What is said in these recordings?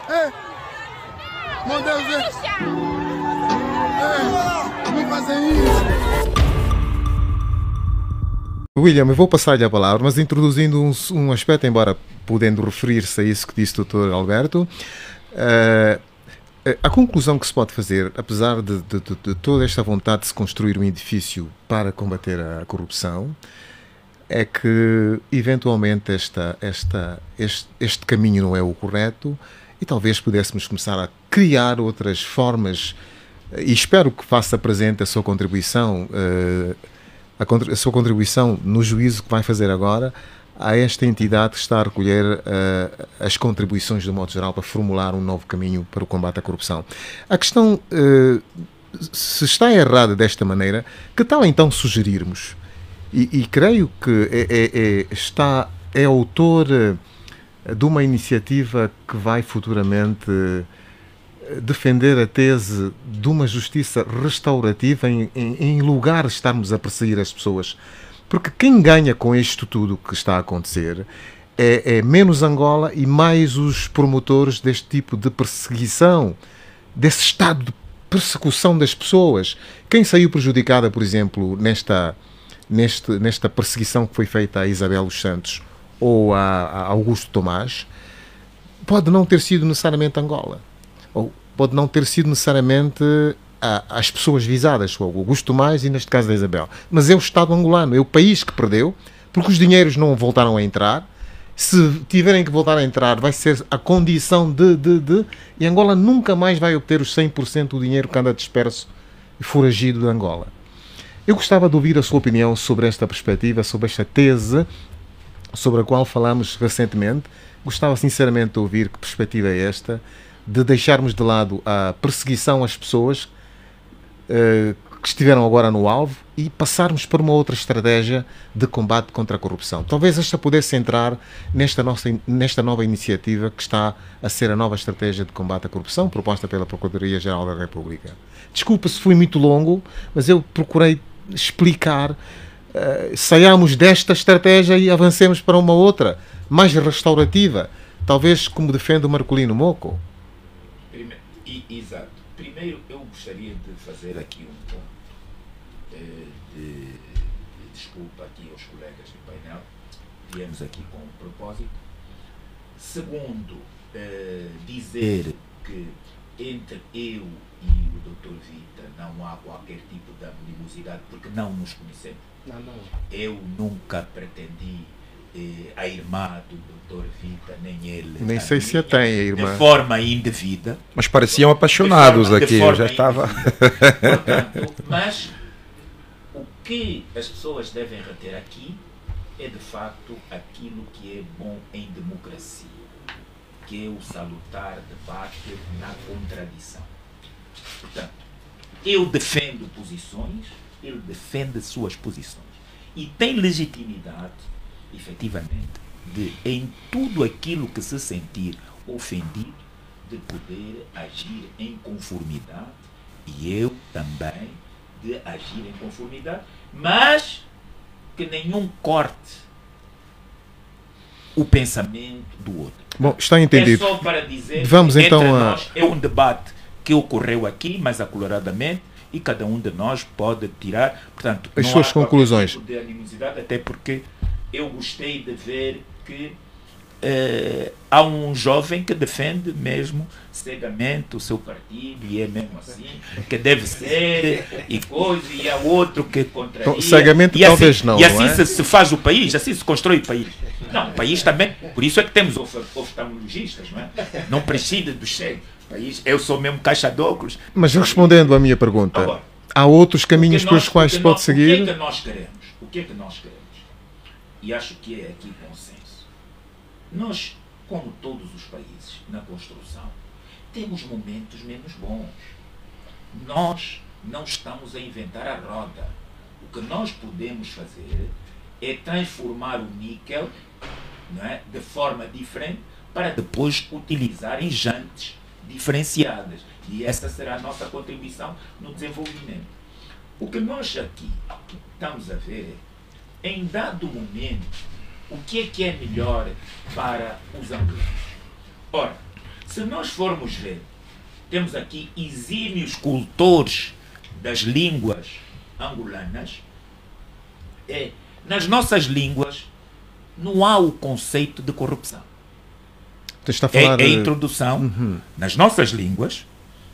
É. Meu Deus, não fazem isso. William, eu vou passar-lhe a palavra, mas introduzindo um aspecto, embora podendo referir-se a isso que disse o Dr. Alberto, a conclusão que se pode fazer, apesar de toda esta vontade de se construir um edifício para combater a corrupção, é que eventualmente este caminho não é o correto e talvez pudéssemos começar a criar outras formas, e espero que faça presente a sua contribuição, a sua contribuição no juízo que vai fazer agora a esta entidade que está a recolher as contribuições do modo geral para formular um novo caminho para o combate à corrupção. A questão, se está errada desta maneira, que tal então sugerirmos, e creio que é autor de uma iniciativa que vai futuramente defender a tese de uma justiça restaurativa em lugar de estarmos a perseguir as pessoas. Porque quem ganha com isto tudo que está a acontecer é menos Angola e mais os promotores deste tipo de perseguição, desse estado de persecução das pessoas. Quem saiu prejudicada, por exemplo, nesta perseguição que foi feita a Isabel dos Santos ou a Augusto Tomás, pode não ter sido necessariamente Angola. Ou pode não ter sido necessariamente as pessoas visadas, o Augusto Tomás e neste caso da Isabel. Mas é o Estado angolano, é o país que perdeu, porque os dinheiros não voltaram a entrar. Se tiverem que voltar a entrar, vai ser a condição e Angola nunca mais vai obter os 100% do dinheiro que anda disperso e foragido de Angola. Eu gostava de ouvir a sua opinião sobre esta perspectiva, sobre esta tese sobre a qual falamos recentemente. Gostava sinceramente de ouvir que perspectiva é esta, de deixarmos de lado a perseguição às pessoas que estiveram agora no alvo e passarmos para uma outra estratégia de combate contra a corrupção. Talvez esta pudesse entrar nesta nova iniciativa que está a ser a nova estratégia de combate à corrupção proposta pela Procuradoria-Geral da República. Desculpa se fui muito longo, mas eu procurei explicar, saiamos desta estratégia e avancemos para uma outra, mais restaurativa, talvez como defende o Marcolino Moco. Exato. Primeiro, eu gostaria de fazer aqui um ponto de desculpa aqui aos colegas do painel. Viemos aqui com um propósito. Segundo, dizer que entre eu e o Dr. Vita não há qualquer tipo de animosidade, porque não nos conhecemos. Não. Eu nunca pretendi a irmã do Dr. Vita, nem ele. Nem sei se a tem, a irmã. De forma indevida. Mas pareciam apaixonados aqui, eu já estava. Portanto, mas o que as pessoas devem reter aqui é de facto aquilo que é bom em democracia, que é o salutar debate na contradição. Portanto, eu defendo posições, ele defende suas posições. E tem legitimidade, efetivamente, de, em tudo aquilo que se sentir ofendido, de poder agir em conformidade, e eu também de agir em conformidade, mas que nenhum corte o pensamento do outro. Bom, está entendido. É só para dizer Vamos que então entre nós é um debate que ocorreu aqui, mais acoloradamente, e cada um de nós pode tirar, portanto, as não suas há conclusões. tipo de animosidade, até porque eu gostei de ver que há um jovem que defende mesmo cegamente o seu partido, e é mesmo assim que deve ser, e coisa, e há outro que contraria. Então, cegamente e talvez assim, não. E assim não é? se faz o país, assim se constrói o país. Não, o país também, por isso é que temos oftalmologistas, não é? Não precisa do cego. Eu sou mesmo caixa de óculos. Mas respondendo à minha pergunta, agora, há outros caminhos pelos quais se pode seguir? O que é que nós queremos? O que é que nós queremos? E acho que é aqui consenso. Nós, como todos os países na construção, temos momentos menos bons. Nós não estamos a inventar a roda. O que nós podemos fazer é transformar o níquel, não é, de forma diferente para depois utilizar em jantes diferenciadas. E essa será a nossa contribuição no desenvolvimento. O que nós aqui estamos a ver é, em dado momento, o que é melhor para os angolanos. Ora, Se nós formos ver, temos aqui exímios cultores das línguas angolanas. Nas nossas línguas não há o conceito de corrupção. Está a falar É a introdução. Nas nossas línguas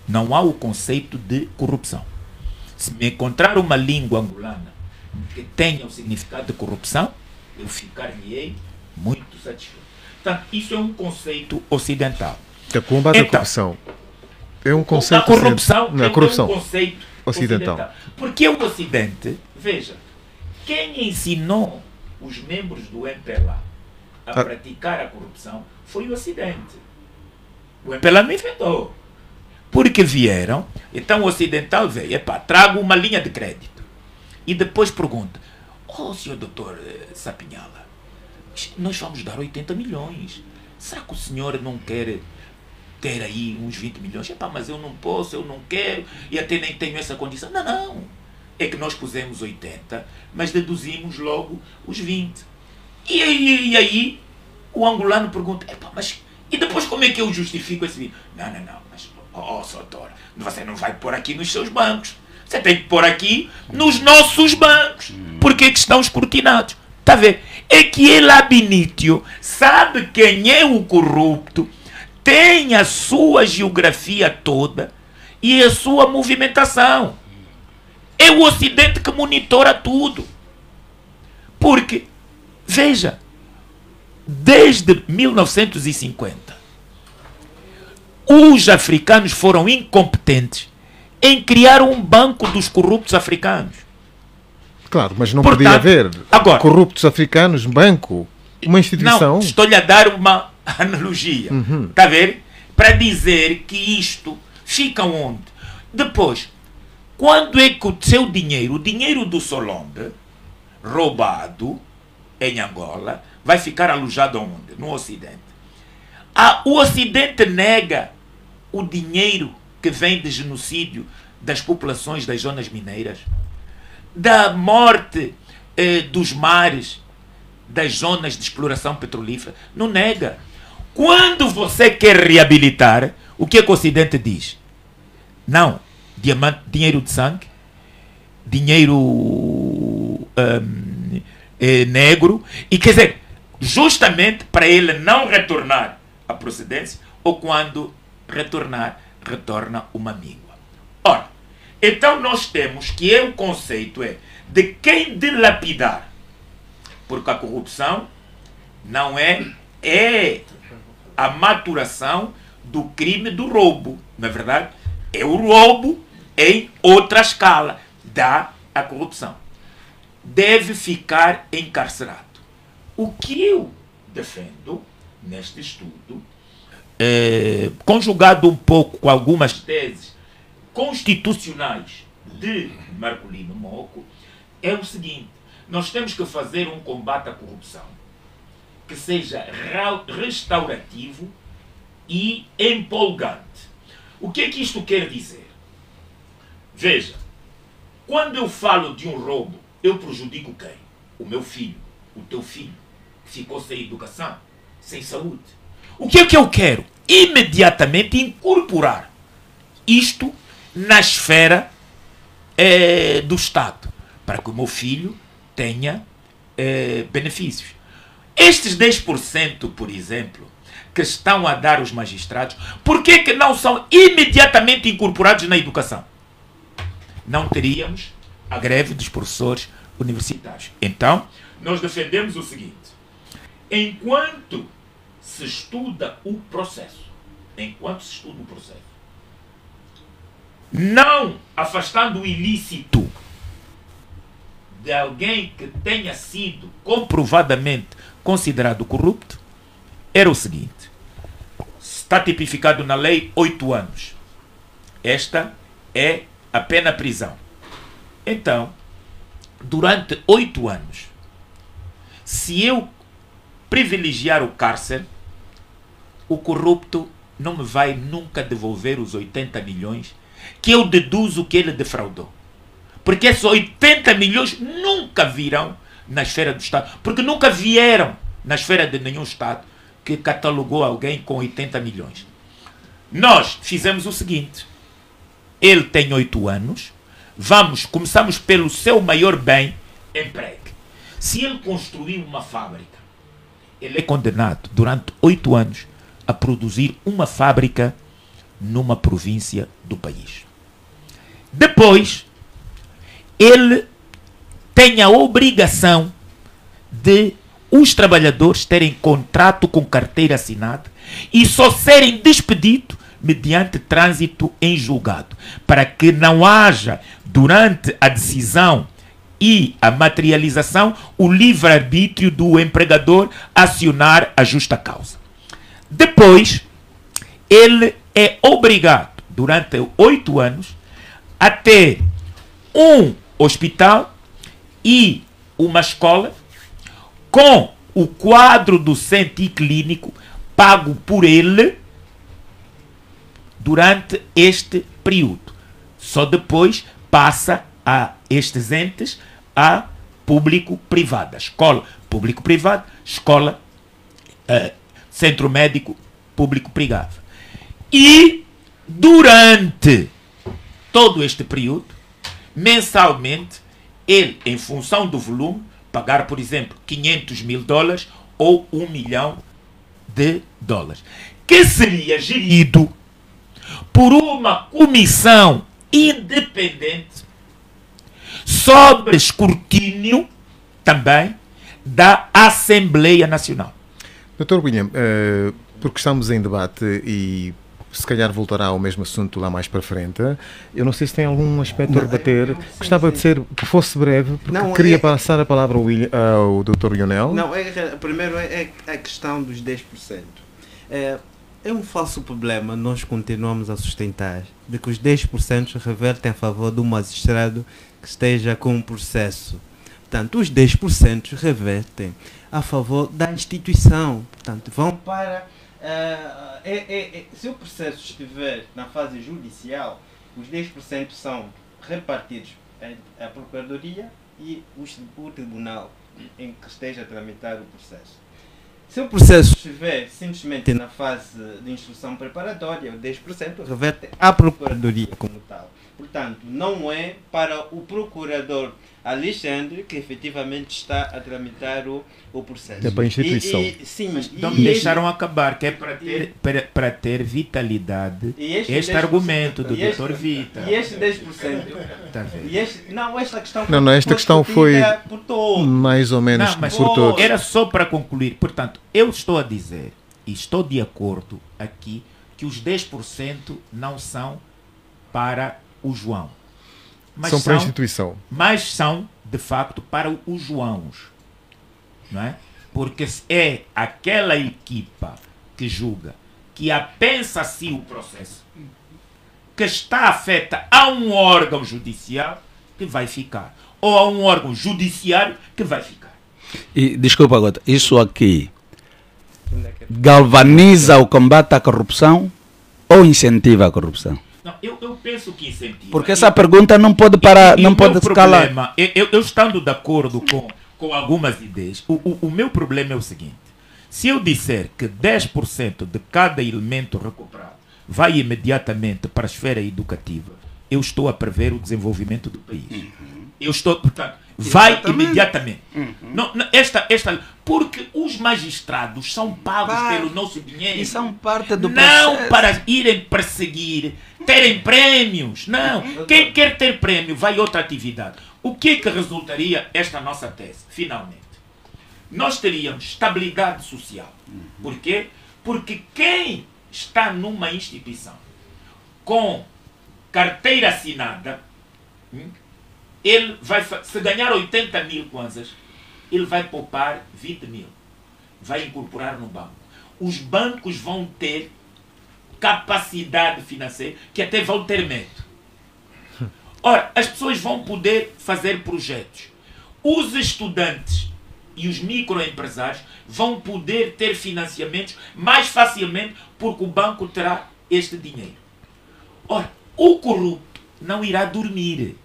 não há o conceito de corrupção. Se me encontrar uma língua angolana que tenha o significado de corrupção, eu ficar-me-ei muito satisfeito. Portanto, isso é um conceito ocidental. O combate à corrupção é um conceito. A corrupção não, é corrupção um conceito ocidental. Porque o Ocidente, veja, quem ensinou os membros do MPLA a praticar a corrupção foi o Ocidente. O MPLA não inventou. Porque vieram, então o ocidental veio, trago uma linha de crédito. E depois pergunta, senhor doutor Sapinhala, nós vamos dar 80 milhões. Será que o senhor não quer ter aí uns 20 milhões? Mas eu não posso, eu não quero, e até nem tenho essa condição. Não. É que nós pusemos 80, mas deduzimos logo os 20. E aí o angolano pergunta, mas e depois como é que eu justifico esse 20? Não, mas, doutor, você não vai pôr aqui nos seus bancos. Você tem que pôr aqui nos nossos bancos. Porque que estão escrutinados. Está a ver? É que ele, Abinítio, sabe quem é o corrupto, tem a sua geografia toda e a sua movimentação. É o Ocidente que monitora tudo. Porque, veja, desde 1950, os africanos foram incompetentes em criar um banco dos corruptos africanos. Claro, mas não podia haver corruptos africanos, banco, uma instituição. Não, estou-lhe a dar uma analogia. Está a ver? Para dizer que isto fica onde? Depois, quando é que o seu dinheiro, o dinheiro do Solombe, roubado em Angola, vai ficar alojado onde? No Ocidente. O Ocidente nega o dinheiro que vem de genocídio das populações das zonas mineiras, da morte dos mares, das zonas de exploração petrolífera. Não nega. Quando você quer reabilitar, o que é que o Ocidente diz? Não. Dinheiro de sangue, dinheiro negro, e quer dizer, justamente para ele não retornar à procedência, ou quando retorna uma míngua. Ora, então nós temos que o conceito de quem dilapidar, porque a corrupção não é a maturação do crime do roubo, não é verdade? É o roubo em outra escala da corrupção. Deve ficar encarcerado. O que eu defendo neste estudo, conjugado um pouco com algumas teses constitucionais de Marcolino Mocco, é o seguinte: nós temos que fazer um combate à corrupção que seja restaurativo e empolgante. O que é que isto quer dizer? Veja, quando eu falo de um roubo, eu prejudico quem? O meu filho, o teu filho, que ficou sem educação, sem saúde. O que é que eu quero? Imediatamente incorporar isto na esfera do Estado, para que o meu filho tenha benefícios. Estes 10%, por exemplo, que estão a dar os magistrados, por que que não são imediatamente incorporados na educação? Não teríamos a greve dos professores universitários. Então, nós defendemos o seguinte: enquanto se estuda o processo, não afastando o ilícito de alguém que tenha sido comprovadamente considerado corrupto, era o seguinte: está tipificado na lei 8 anos. Esta é a pena prisão. Então, durante 8 anos, se eu privilegiar o cárcere, o corrupto não me vai nunca devolver os 80 milhões que eu deduzo que ele defraudou. Porque esses 80 milhões nunca virão na esfera do Estado. Porque nunca vieram na esfera de nenhum Estado que catalogou alguém com 80 milhões. nós fizemos o seguinte: ele tem 8 anos, começamos pelo seu maior bem, emprego. Se ele construir uma fábrica, ele é condenado durante 8 anos a produzir uma fábrica numa província do país. Depois, ele tem a obrigação de os trabalhadores terem contrato com carteira assinada e só serem despedidos mediante trânsito em julgado, para que não haja, durante a decisão e a materialização, o livre-arbítrio do empregador acionar a justa causa. Depois, ele é obrigado, durante 8 anos, a ter um hospital e uma escola com o quadro docente e clínico pago por ele durante este período. Só depois passa a estes entes a público-privada. Escola público-privada, escola, centro médico público-privado. E durante todo este período, mensalmente, ele, em função do volume, pagar, por exemplo, $500.000 ou $1 milhão, que seria gerido por uma comissão independente sob escrutínio também da Assembleia Nacional. Dr. William, porque estamos em debate e se calhar voltará ao mesmo assunto lá mais para frente, eu não sei se tem algum aspecto a debater. Gostava de ser que fosse breve, porque queria passar a palavra ao Dr. Lionel. Não, primeiro é a questão dos 10%. É um falso problema, nós continuamos a sustentar de que os 10% revertem a favor do magistrado que esteja com um processo. Portanto, os 10% revertem a favor da instituição. Portanto, vão para... se o processo estiver na fase judicial, os 10% são repartidos à Procuradoria e o Tribunal em que esteja a tramitar o processo. Se o processo estiver simplesmente na fase de instrução preparatória, o 10% reverte à Procuradoria como tal. Portanto, não é para o Procurador Alexandre que efetivamente está a tramitar o processo. É para a instituição. Sim, mas não me deixaram acabar, que é para ter vitalidade este argumento do Dr. Vita. E este 10%? Tá esta questão não, esta questão foi mais ou menos por todos. Era só para concluir. Portanto, eu estou a dizer, e estou de acordo aqui, que os 10% não são para o João. Mas são para a instituição. Mas são, de facto, para os Joãos. Não é? Porque é aquela equipa que julga, que apensa assim o processo, que está afeta a um órgão judicial que vai ficar. Ou a um órgão judiciário que vai ficar. E, desculpa agora, isso aqui galvaniza o combate à corrupção ou incentiva a corrupção? Não, eu penso que incentiva. Porque essa pergunta não pode parar, não pode escalar. Eu estando de acordo com algumas ideias, o meu problema é o seguinte: se eu disser que 10% de cada elemento recuperado vai imediatamente para a esfera educativa, eu estou a prever o desenvolvimento do país. Eu estou, portanto, vai imediatamente. Não, porque os magistrados são pagos pelo nosso dinheiro. E são parte do não processo. Para irem perseguir, terem prémios. Não. Quem quer ter prémio vai a outra atividade. O que é que resultaria esta nossa tese? Finalmente, nós teríamos estabilidade social. Por quê? Porque quem está numa instituição com carteira assinada, ele vai, se ganhar 80.000 kwanzas, ele vai poupar 20.000. Vai incorporar no banco. Os bancos vão ter capacidade financeira, que até vão ter medo. Ora, as pessoas vão poder fazer projetos. Os estudantes e os microempresários vão poder ter financiamentos mais facilmente, porque o banco terá este dinheiro. Ora, o corrupto não irá dormir,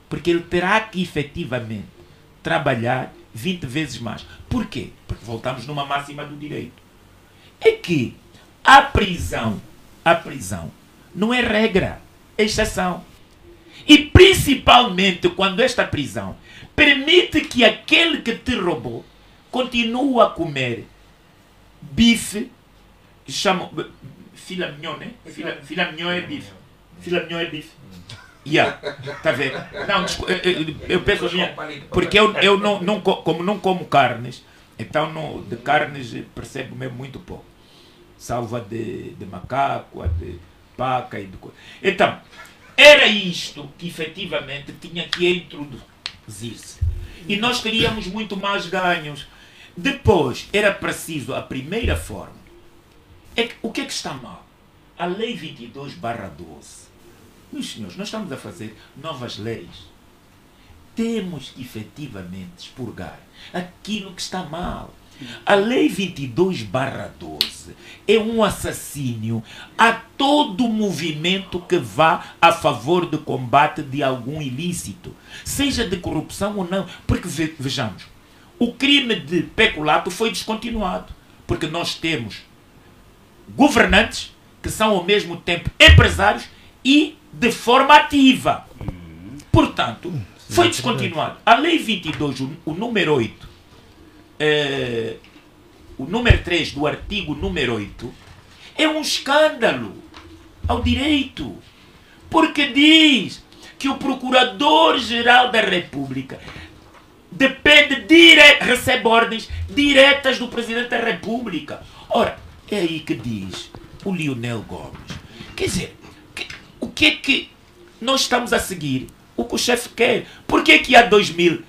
porque ele terá que efetivamente trabalhar 20 vezes mais. Por quê? Porque voltamos numa máxima do direito. É que a prisão a prisão não é regra, é exceção. E principalmente quando esta prisão permite que aquele que te roubou continue a comer bife, chamam filé mignon, né? Filé mignon é bife. Filé mignon é bife. Yeah, tá vendo? Não, eu penso assim, porque eu como não como carnes, então de carnes percebo mesmo muito pouco. Salva de macaco, de paca e de coisa. Então, era isto que efetivamente tinha que introduzir-se. E nós queríamos muito mais ganhos. Depois, era preciso a primeira forma. O que é que está mal? A Lei 22/12. Meus senhores, nós estamos a fazer novas leis. Temos que efetivamente expurgar aquilo que está mal. A Lei 22/12 é um assassínio a todo movimento que vá a favor do combate de algum ilícito, seja de corrupção ou não. Porque vejamos, o crime de peculato foi descontinuado, porque nós temos governantes que são ao mesmo tempo empresários e de forma ativa. Portanto, foi descontinuado. A Lei 22, o número 8, o número 3 do artigo número 8, é um escândalo ao direito, porque diz que o Procurador-Geral da República recebe ordens diretas do Presidente da República. Ora, é aí que diz o Lionel Gomes. Quer dizer, o que é que nós estamos a seguir? O que o chefe quer. Por que é que há 2.000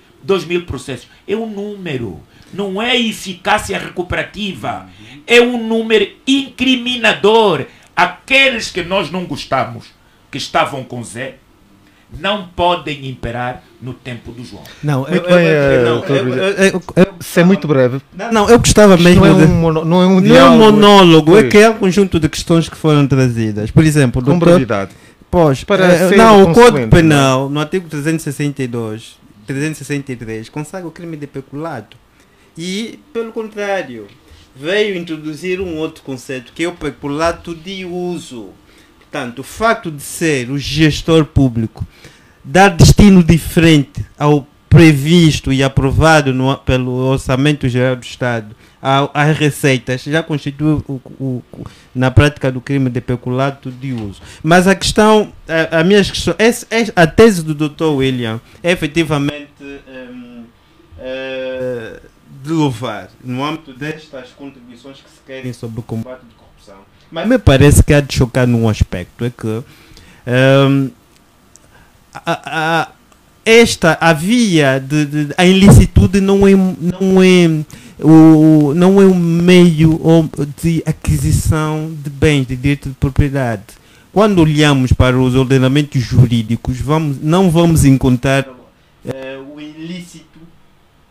processos? É um número. Não é eficácia recuperativa. É um número incriminador. Aqueles que nós não gostamos, que estavam com Zé, não podem imperar no tempo do João. Não, Ser muito breve. Não, eu gostava mesmo não é um não diálogo. é um monólogo, Pois. é que é um conjunto de questões que foram trazidas. Por exemplo, Com brevidade. Pois, Para ser não, o Código consequente, Penal, no artigo 363, consagra o crime de peculato. E, pelo contrário, veio introduzir um outro conceito, que é o peculato de uso. Portanto, o facto de ser o gestor público dar destino diferente ao previsto e aprovado pelo Orçamento Geral do Estado às receitas já constitui na prática do crime de peculato de uso. Mas a questão, a minha questão, a tese do Dr. William é efetivamente de louvar no âmbito destas contribuições que se querem sobre o combate de corrupção. Mas me parece que há de chocar num aspecto, é que a via a ilicitude não é um meio de aquisição de bens, de direito de propriedade. Quando olhamos para os ordenamentos jurídicos, não vamos encontrar o ilícito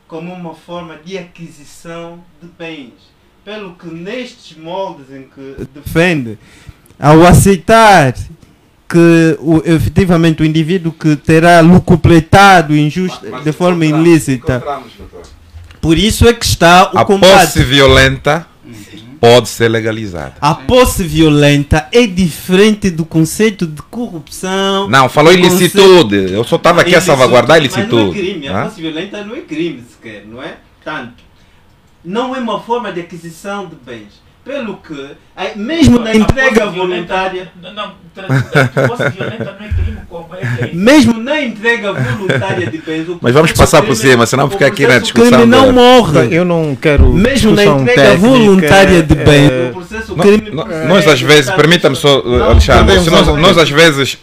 como uma forma de aquisição de bens. Pelo que nestes moldes em que defende, ao aceitar que efetivamente o indivíduo que terá lucupletado de forma ilícita, por isso é que está o combate. A posse violenta pode ser legalizada. A posse violenta é diferente do conceito de corrupção. Não, falou ilicitude. Eu só estava aqui a salvaguardar a ilicitude. Mas não é crime. A posse violenta não é crime sequer, não é? Tanto. Não é uma forma de aquisição de bens. Pelo que, mesmo na entrega voluntária... A posse violenta não é crime como é crime. Mesmo na entrega voluntária de bens... Mas vamos passar por cima, senão fica aqui na discussão. O crime não morre. Eu não quero. Mesmo na entrega voluntária de bens, o processo crime... Nós às vezes, permita-me só, Alexandre, nós às vezes...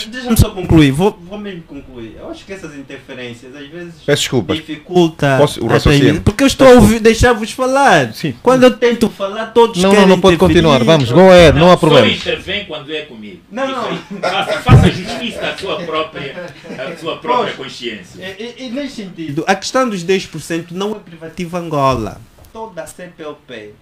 Deixa-me só concluir, vou mesmo concluir. Eu acho que essas interferências às vezes Peço desculpas. dificulta O raciocínio. porque eu estou a deixar-vos falar. Sim. Quando eu tento falar, todos querem Não pode interferir. continuar. Vamos, go ahead, não há problema. Só intervém quando é comigo. Não. Faça justiça à sua própria consciência. E nesse sentido, a questão dos 10% não é privativa Angola. Toda a CPLP,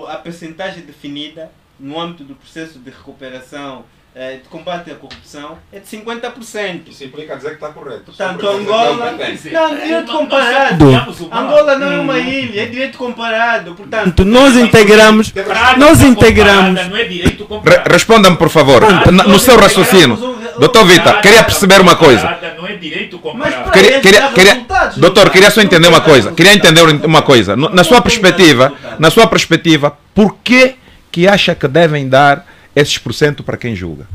a percentagem definida no âmbito do processo de recuperação de combate à corrupção é de 50%. Isso implica dizer que está correto. Portanto, Angola... Não, direito comparado. Angola não é uma ilha, é direito comparado. Portanto, nós integramos... Não é direito comparado. Responda-me, por favor, no seu raciocínio. Doutor Vitor, queria perceber uma coisa. Não é direito comparado. Doutor, queria só entender uma coisa. Queria entender uma coisa. Na sua perspectiva, por que acha que devem dar esses % para quem julga?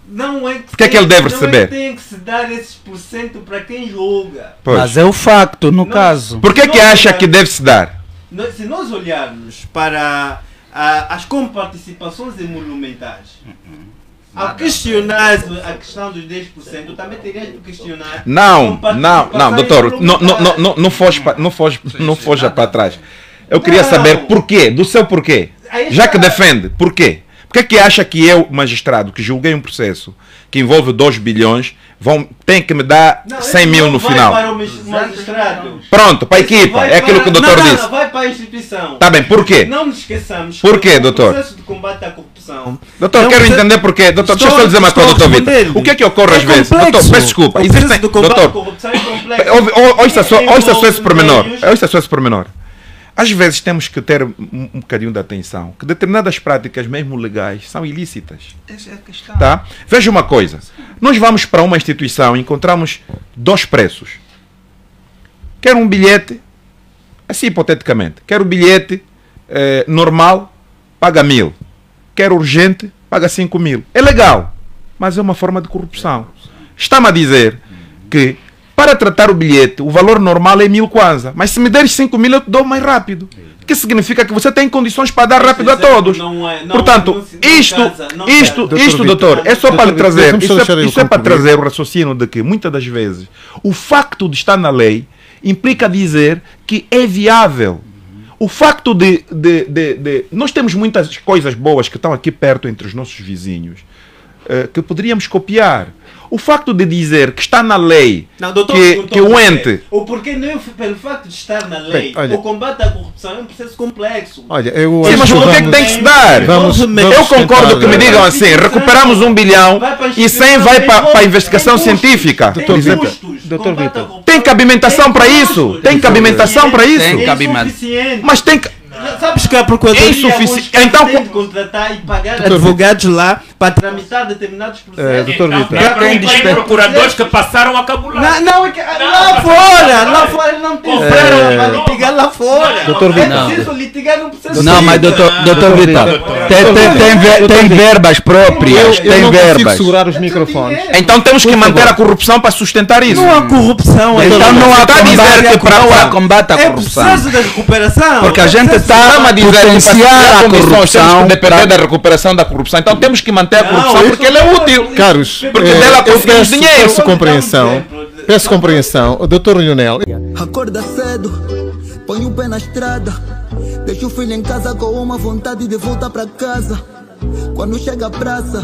Não é que é que ele deve receber? Não tem que se dar esses % para quem julga. Pois. Mas é o facto, no caso. Por que acha que deve se dar? Se nós olharmos para as comparticipações emolumentais, ao questionar a questão dos 10%, também teria que questionar. Não, doutor, não foja para trás. Eu queria saber porquê, do seu porquê. Já que defende, porquê? Por que acha que eu, magistrado, que julguei um processo que envolve 2 bilhões, tem que me dar 100 mil no final? Para o magistrado. Pronto, para a equipa, é aquilo que o doutor disse. Vai para a instituição. Está bem, porquê? Não nos esqueçamos. Porquê, doutor? O processo de combate à corrupção. Doutor, quero entender porquê. Doutor, deixa eu só dizer uma coisa, doutor Vitor. O que é que ocorre às vezes? Doutor, peço desculpa. O processo de combate à corrupção é complexo. Ouça só esse pormenor. Às vezes temos que ter um bocadinho de atenção, que determinadas práticas, mesmo legais, são ilícitas. Essa é a questão. Tá? Veja uma coisa. Nós vamos para uma instituição e encontramos 2 preços. Quero um bilhete, assim hipoteticamente, quero um bilhete normal, paga 1000. Quero urgente, paga 5000. É legal, mas é uma forma de corrupção. Está-me a dizer que para tratar o bilhete, o valor normal é 1000 kwanza. Mas se me deres 5000, eu te dou mais rápido. O que significa que você tem condições para dar rápido a todos. Portanto, isto, doutor, é só para lhe trazer. Isso é para trazer o raciocínio de que, muitas das vezes, o facto de estar na lei implica dizer que é viável. O facto de nós temos muitas coisas boas que estão aqui perto entre os nossos vizinhos, que poderíamos copiar. O facto de dizer que está na lei, não, doutor, que o ente... Ou porque não, pelo facto de estar na lei, o combate à corrupção é um processo complexo. Olha, eu sim, mas por que é que tem que se dar? Eu concordo que me digam assim, recuperamos 1 bilhão e 100 vai para a investigação científica. Doutor Vitor, tem cabimentação para isso? Tem cabimentação para isso? Tem cabimento. Mas tem que... Sabes que a Procuradoria é insuficiente. Então, tem de contratar e pagar advogados lá para tramitar determinados processos. Doutor Vitor, Tem procuradores que passaram a cabular. Lá fora não tem para litigar lá fora. Doutor Vitor, é preciso litigar no processo. Não, mas doutor Vitor, tem verbas próprias. Tem verbas. segurar os microfones. Então temos que manter a corrupção para sustentar isso. Não há corrupção. Então não há combate à corrupção. É processo de recuperação. Porque a gente está a potenciar a corrupção. Depender da recuperação da corrupção. Então temos que manter a corrupção porque ela é útil. Caros, Porque dela conseguimos dinheiro. Peço compreensão. O doutor Lionel. Acorda cedo, põe o pé na estrada, deixa o filho em casa com uma vontade de voltar para casa. Quando chega a praça,